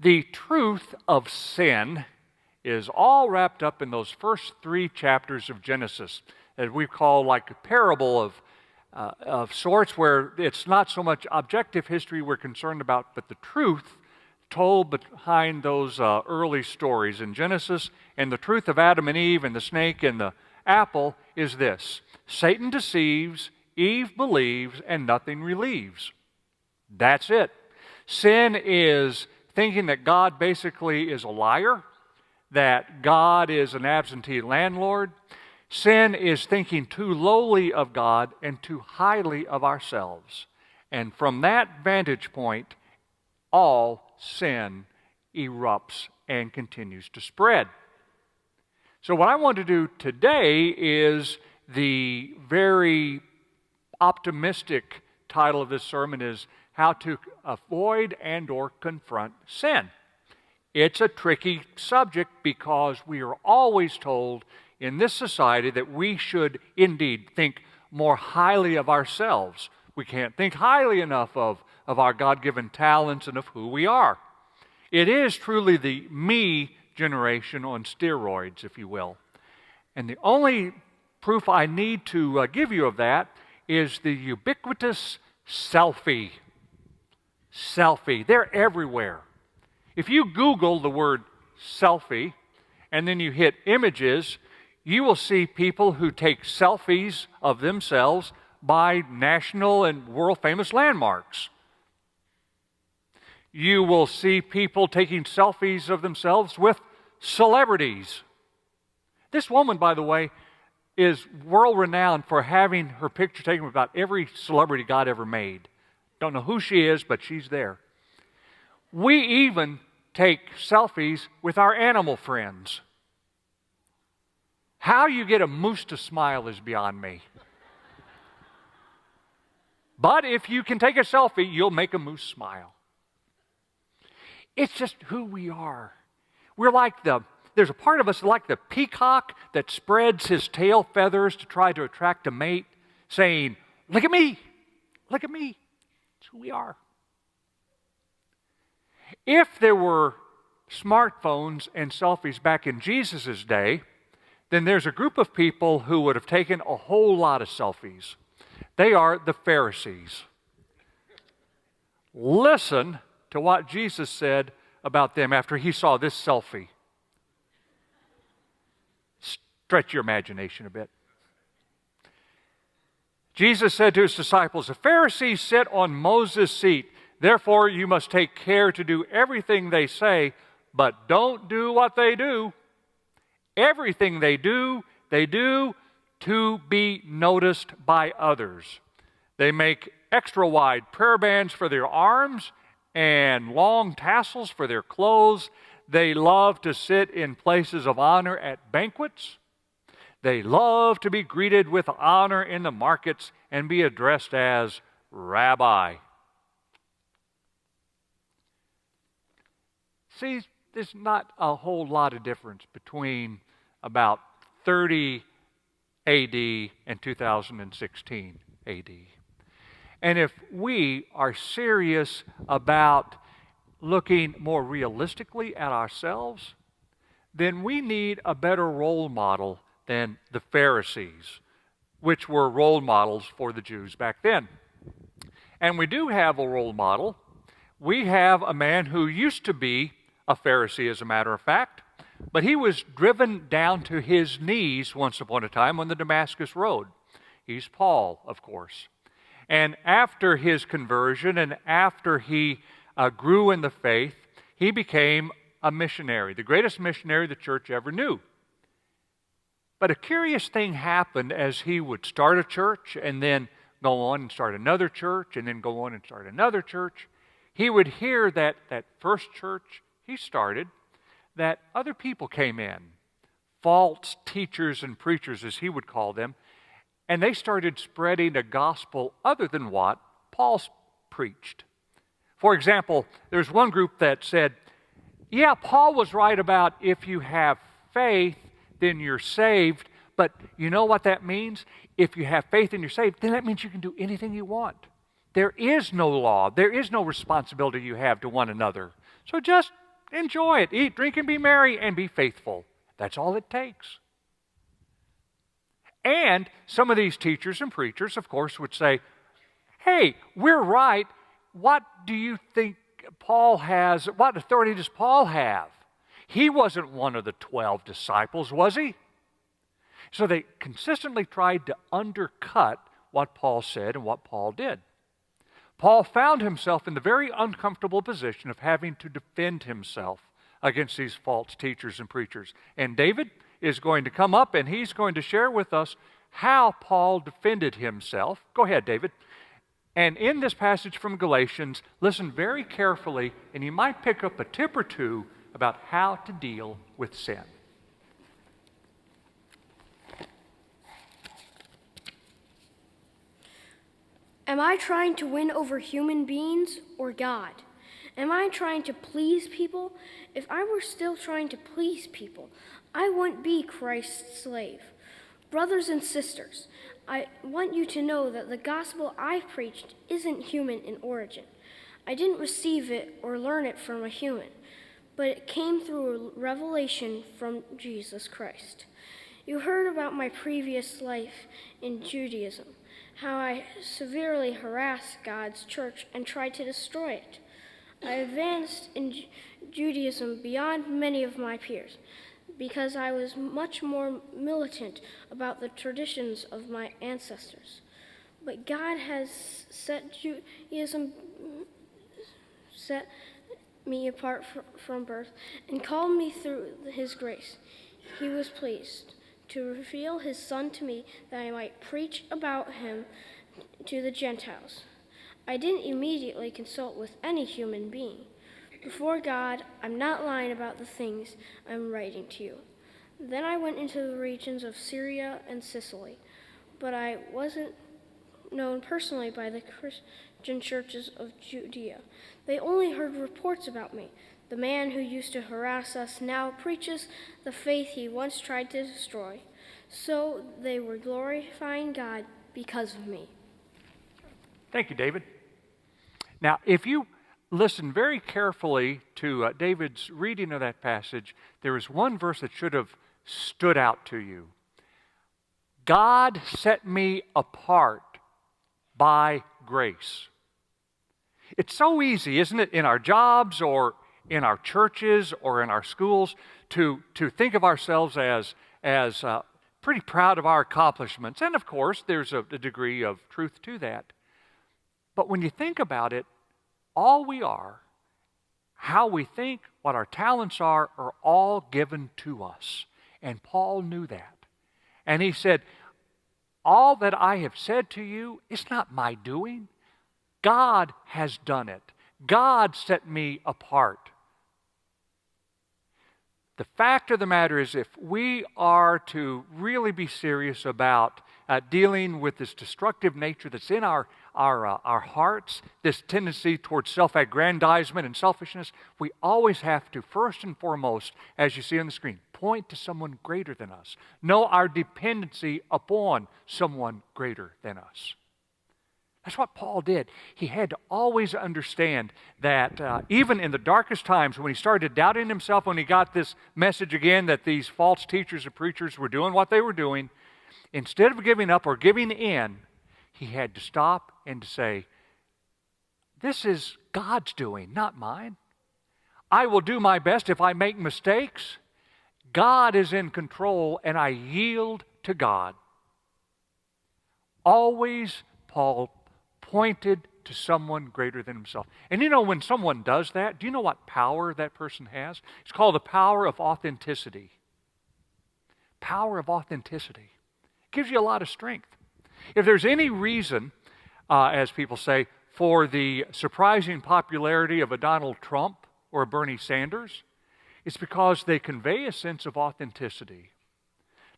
The truth of sin is all wrapped up in those first 3 chapters of Genesis that we call like a parable of sorts, where it's not so much objective history we're concerned about, but the truth told behind those early stories in Genesis. And the truth of Adam and Eve and the snake and the apple is this: Satan deceives, Eve believes, and nothing relieves. That's it. Sin is thinking that God basically is a liar, that God is an absentee landlord. Sin is thinking too lowly of God and too highly of ourselves. And from that vantage point, all sin erupts and continues to spread. So what I want to do today is the very optimistic title of this sermon is How to Avoid and or Confront Sin. It's a tricky subject because we are always told in this society that we should indeed think more highly of ourselves. We can't think highly enough of our God-given talents and of who we are. It is truly the me generation on steroids, if you will. And the only proof I need to give you of that is the ubiquitous selfie. Selfie. They're everywhere. If you Google the word selfie and then you hit images, you will see people who take selfies of themselves by national and world famous landmarks. You will see people taking selfies of themselves with celebrities. This woman, by the way, is world renowned for having her picture taken with about every celebrity God ever made. Don't know who she is, but she's there. We even take selfies with our animal friends. How you get a moose to smile is beyond me. But if you can take a selfie, you'll make a moose smile. It's just who we are. We're like there's a part of us like the peacock that spreads his tail feathers to try to attract a mate, saying, "Look at me, look at me." It's who we are. If there were smartphones and selfies back in Jesus' day, then there's a group of people who would have taken a whole lot of selfies. They are the Pharisees. Listen to what Jesus said about them after he saw this selfie. Stretch your imagination a bit. Jesus said to his disciples, "The Pharisees sit on Moses' seat. Therefore, you must take care to do everything they say, but don't do what they do. Everything they do to be noticed by others. They make extra wide prayer bands for their arms and long tassels for their clothes. They love to sit in places of honor at banquets. They love to be greeted with honor in the markets and be addressed as Rabbi." See, there's not a whole lot of difference between about 30 AD and 2016 AD. And if we are serious about looking more realistically at ourselves, then we need a better role model than the Pharisees, which were role models for the Jews back then. And we do have a role model. We have a man who used to be a Pharisee, as a matter of fact, but he was driven down to his knees once upon a time on the Damascus Road. He's Paul, of course. And after his conversion and after he grew in the faith, he became a missionary, the greatest missionary the church ever knew. But a curious thing happened as he would start a church and then go on and start another church and then go on and start another church. He would hear that first church he started, that other people came in, false teachers and preachers, as he would call them, and they started spreading a gospel other than what Paul preached. For example, there's one group that said, yeah, Paul was right about if you have faith, then you're saved, but you know what that means? If you have faith and you're saved, then that means you can do anything you want. There is no law. There is no responsibility you have to one another. So just Enjoy it. Eat, drink, and be merry, and be faithful. That's all it takes. And some of these teachers and preachers, of course, would say, hey, we're right. What do you think Paul has? What authority does Paul have? He wasn't one of the 12 disciples, was he? So they consistently tried to undercut what Paul said and what Paul did. Paul found himself in the very uncomfortable position of having to defend himself against these false teachers and preachers. And David is going to come up and he's going to share with us how Paul defended himself. Go ahead, David. And in this passage from Galatians, listen very carefully, and you might pick up a tip or two about how to deal with sin. Am I trying to win over human beings or God? Am I trying to please people? If I were still trying to please people, I wouldn't be Christ's slave. Brothers and sisters, I want you to know that the gospel I preached isn't human in origin. I didn't receive it or learn it from a human, but it came through a revelation from Jesus Christ. You heard about my previous life in Judaism, how I severely harassed God's church and tried to destroy it. I advanced in Judaism beyond many of my peers because I was much more militant about the traditions of my ancestors. But God has set me apart from birth and called me through his grace. He was pleased to reveal his Son to me that I might preach about him to the Gentiles. I didn't immediately consult with any human being. Before God, I'm not lying about the things I'm writing to you. Then I went into the regions of Syria and Sicily, but I wasn't known personally by the Christian churches of Judea. They only heard reports about me. The man who used to harass us now preaches the faith he once tried to destroy. So they were glorifying God because of me. Thank you, David. Now, if you listen very carefully to David's reading of that passage, there is one verse that should have stood out to you. God set me apart by grace. It's so easy, isn't it, in our jobs or in our churches or in our schools to think of ourselves as pretty proud of our accomplishments. And of course, there's a degree of truth to that. But when you think about it, all we are, how we think, what our talents are all given to us. And Paul knew that. And he said, all that I have said to you, it's not my doing. God has done it. God set me apart. The fact of the matter is, if we are to really be serious about dealing with this destructive nature that's in our hearts, this tendency towards self-aggrandizement and selfishness, we always have to, first and foremost, as you see on the screen, point to someone greater than us. Know our dependency upon someone greater than us. That's what Paul did. He had to always understand that even in the darkest times, when he started doubting himself, when he got this message again that these false teachers and preachers were doing what they were doing, instead of giving up or giving in, he had to stop and to say, this is God's doing, not mine. I will do my best. If I make mistakes, God is in control, and I yield to God. Always, Paul pointed to someone greater than himself. And you know, when someone does that, do you know what power that person has? It's called the power of authenticity. Power of authenticity. It gives you a lot of strength. If there's any reason, as people say, for the surprising popularity of a Donald Trump or a Bernie Sanders, it's because they convey a sense of authenticity.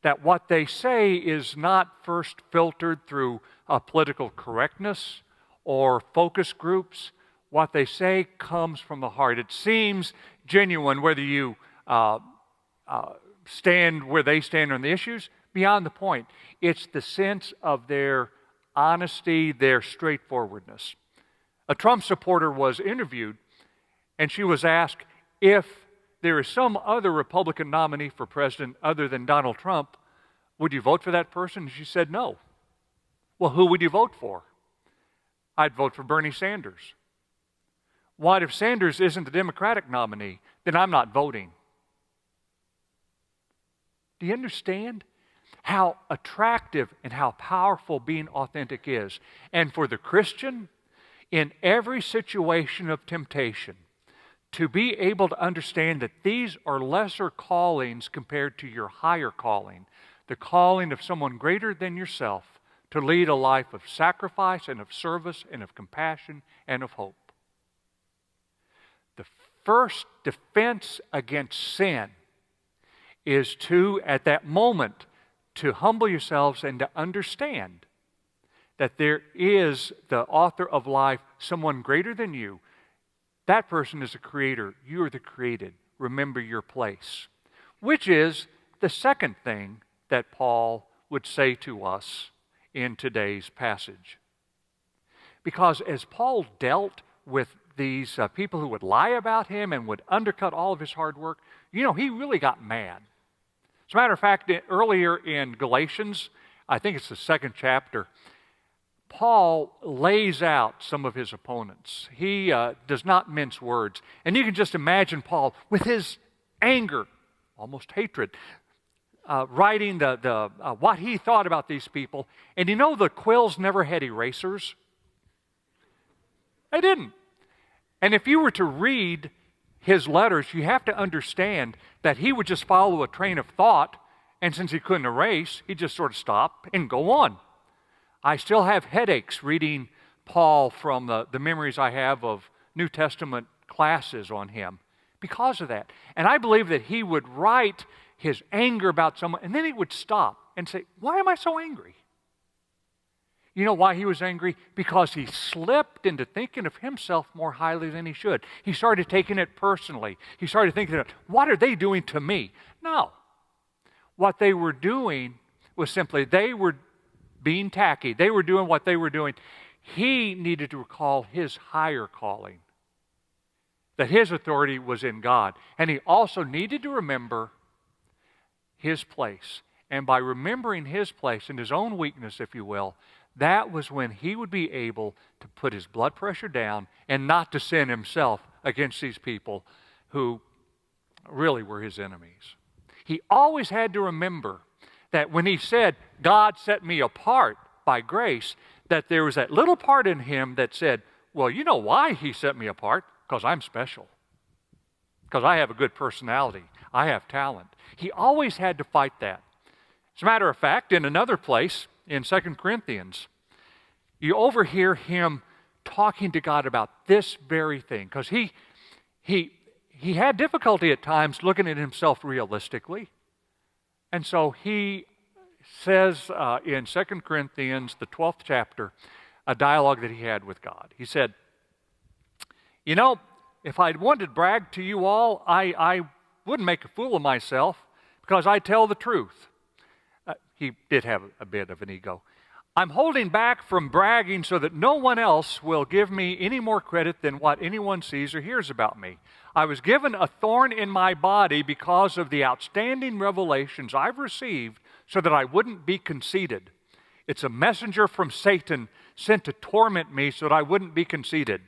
That what they say is not first filtered through political correctness or focus groups. What they say comes from the heart. It seems genuine, whether you stand where they stand on the issues, beyond the point. It's the sense of their honesty, their straightforwardness. A Trump supporter was interviewed, and she was asked if there is some other Republican nominee for president other than Donald Trump, would you vote for that person? And she said no. Well, who would you vote for? I'd vote for Bernie Sanders. What if Sanders isn't the Democratic nominee? Then I'm not voting. Do you understand how attractive and how powerful being authentic is? And for the Christian, in every situation of temptation, to be able to understand that these are lesser callings compared to your higher calling, the calling of someone greater than yourself to lead a life of sacrifice and of service and of compassion and of hope. The first defense against sin is to, at that moment, to humble yourselves and to understand that there is the author of life, someone greater than you. That person is a creator. You are the created. Remember your place. Which is the second thing that Paul would say to us in today's passage. Because as Paul dealt with these people who would lie about him and would undercut all of his hard work, he really got mad. As a matter of fact, earlier in Galatians, I think it's the 2nd chapter, Paul lays out some of his opponents. He does not mince words. And you can just imagine Paul, with his anger, almost hatred, writing what he thought about these people. And the quills never had erasers. They didn't. And if you were to read his letters, you have to understand that he would just follow a train of thought, and since he couldn't erase, he'd just sort of stop and go on. I still have headaches reading Paul from the memories I have of New Testament classes on him because of that. And I believe that he would write his anger about someone, and then he would stop and say, why am I so angry? You know why he was angry? Because he slipped into thinking of himself more highly than he should. He started taking it personally. He started thinking, what are they doing to me? No. What they were doing was simply they were being tacky. They were doing what they were doing. He needed to recall his higher calling, that his authority was in God. And he also needed to remember his place. And by remembering his place and his own weakness, if you will, that was when he would be able to put his blood pressure down and not to sin himself against these people who really were his enemies. He always had to remember that when he said, God set me apart by grace, that there was that little part in him that said, well, you know why he set me apart? Because I'm special. Because I have a good personality. I have talent. He always had to fight that. As a matter of fact, in another place, in 2 Corinthians, you overhear him talking to God about this very thing. Because he had difficulty at times looking at himself realistically. And so he says in 2 Corinthians, the 12th chapter, a dialogue that he had with God. He said, if I wanted to brag to you all, I wouldn't make a fool of myself because I tell the truth. He did have a bit of an ego. I'm holding back from bragging so that no one else will give me any more credit than what anyone sees or hears about me. I was given a thorn in my body because of the outstanding revelations I've received so that I wouldn't be conceited. It's a messenger from Satan sent to torment me so that I wouldn't be conceited.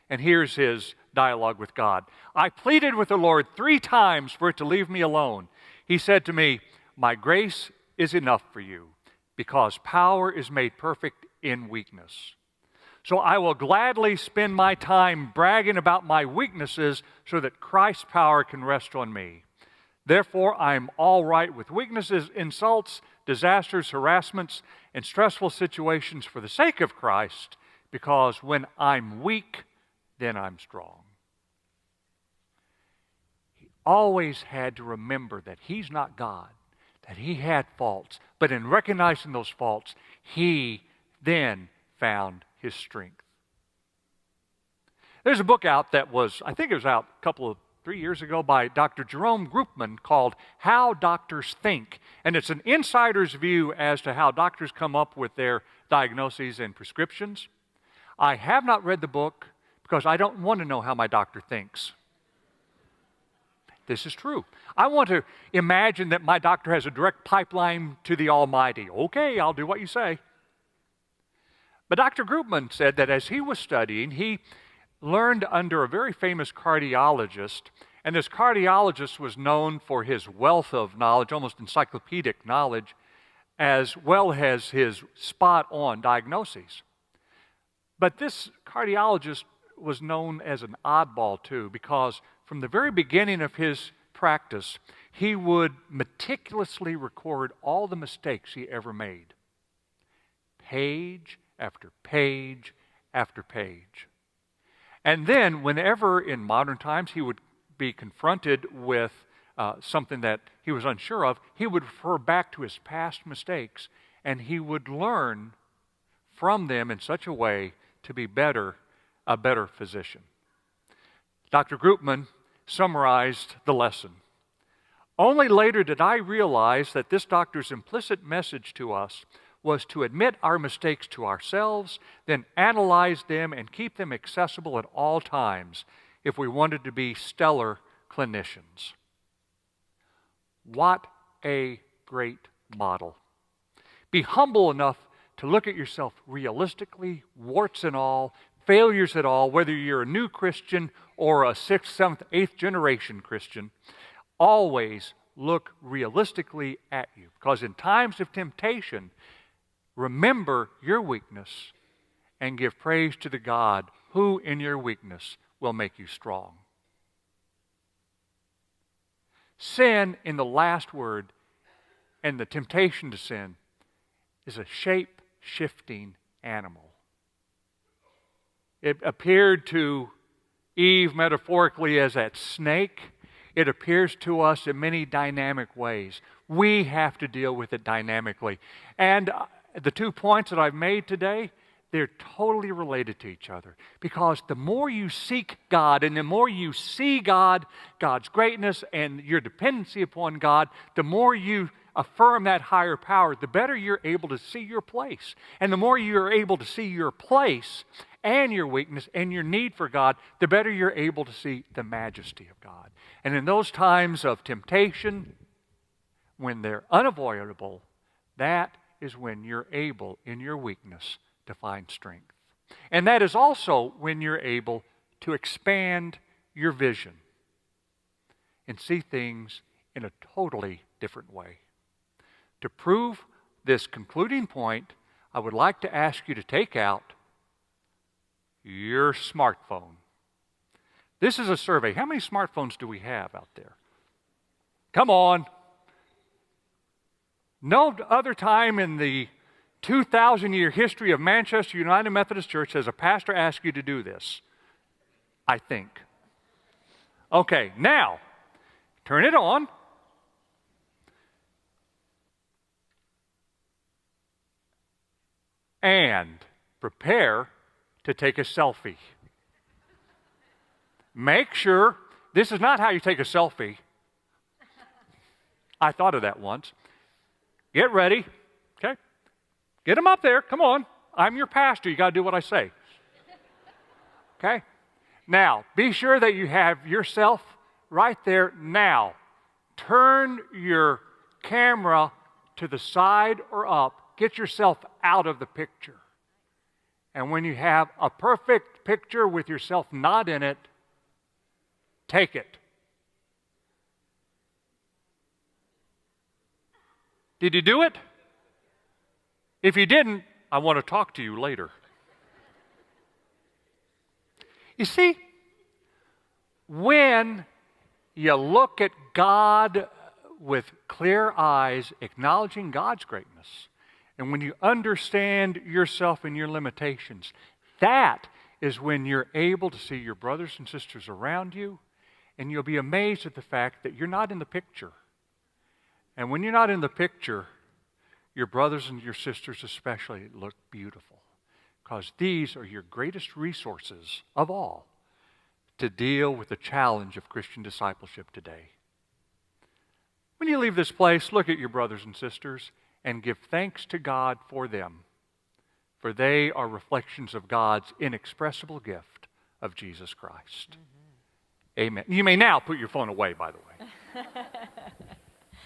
And here's his dialogue with God. I pleaded with the Lord 3 times for it to leave me alone. He said to me, my grace is enough for you, because power is made perfect in weakness. So I will gladly spend my time bragging about my weaknesses so that Christ's power can rest on me. Therefore, I am all right with weaknesses, insults, disasters, harassments, and stressful situations for the sake of Christ, because when I'm weak, then I'm strong. He always had to remember that he's not God, that he had faults, but in recognizing those faults, he then found his strength. There's a book out that was, I think it was out a 3 years ago by Dr. Jerome Groopman called How Doctors Think. And it's an insider's view as to how doctors come up with their diagnoses and prescriptions. I have not read the book because I don't want to know how my doctor thinks. This is true. I want to imagine that my doctor has a direct pipeline to the Almighty. Okay, I'll do what you say. But Dr. Groopman said that as he was studying, he learned under a very famous cardiologist, and this cardiologist was known for his wealth of knowledge, almost encyclopedic knowledge, as well as his spot-on diagnoses. But this cardiologist was known as an oddball too, because from the very beginning of his practice, he would meticulously record all the mistakes he ever made. Page after page after page. And then whenever in modern times he would be confronted with something that he was unsure of, he would refer back to his past mistakes, and he would learn from them in such a way to be a better physician. Dr. Groopman summarized the lesson. Only later did I realize that this doctor's implicit message to us was to admit our mistakes to ourselves, then analyze them and keep them accessible at all times if we wanted to be stellar clinicians. What a great model. Be humble enough to look at yourself realistically, warts and all, failures at all, whether you're a new Christian or a 6th, 7th, 8th generation Christian. Always look realistically at you, because in times of temptation, remember your weakness and give praise to the God who in your weakness will make you strong. Sin, in the last word, and the temptation to sin, is a shape-shifting animal. It appeared to Eve metaphorically as that snake. It appears to us in many dynamic ways. We have to deal with it dynamically. And the 2 points that I've made today, they're totally related to each other. Because the more you seek God and the more you see God, God's greatness and your dependency upon God, the more you affirm that higher power, the better you're able to see your place. And the more you're able to see your place and your weakness and your need for God, the better you're able to see the majesty of God. And in those times of temptation, when they're unavoidable, that is when you're able, in your weakness, to find strength. And that is also when you're able to expand your vision and see things in a totally different way. To prove this concluding point, I would like to ask you to take out your smartphone. This is a survey. How many smartphones do we have out there? Come on. No other time in the 2,000-year history of Manchester United Methodist Church has a pastor asked you to do this, I think. Okay, now, turn it on. And prepare to take a selfie. Make sure, this is not how you take a selfie. I thought of that once. Get ready, okay? Get them up there, come on. I'm your pastor, you got to do what I say. Okay? Now, be sure that you have yourself right there now. Turn your camera to the side or up. Get yourself out of the picture. And when you have a perfect picture with yourself not in it, take it. Did you do it? If you didn't, I want to talk to you later. You see, when you look at God with clear eyes, acknowledging God's greatness, and when you understand yourself and your limitations, that is when you're able to see your brothers and sisters around you, and you'll be amazed at the fact that you're not in the picture. And when you're not in the picture, your brothers and your sisters especially look beautiful, because these are your greatest resources of all to deal with the challenge of Christian discipleship today. When you leave this place, look at your brothers and sisters and give thanks to God for them, for they are reflections of God's inexpressible gift of Jesus Christ. Amen. You may now put your phone away, by the way.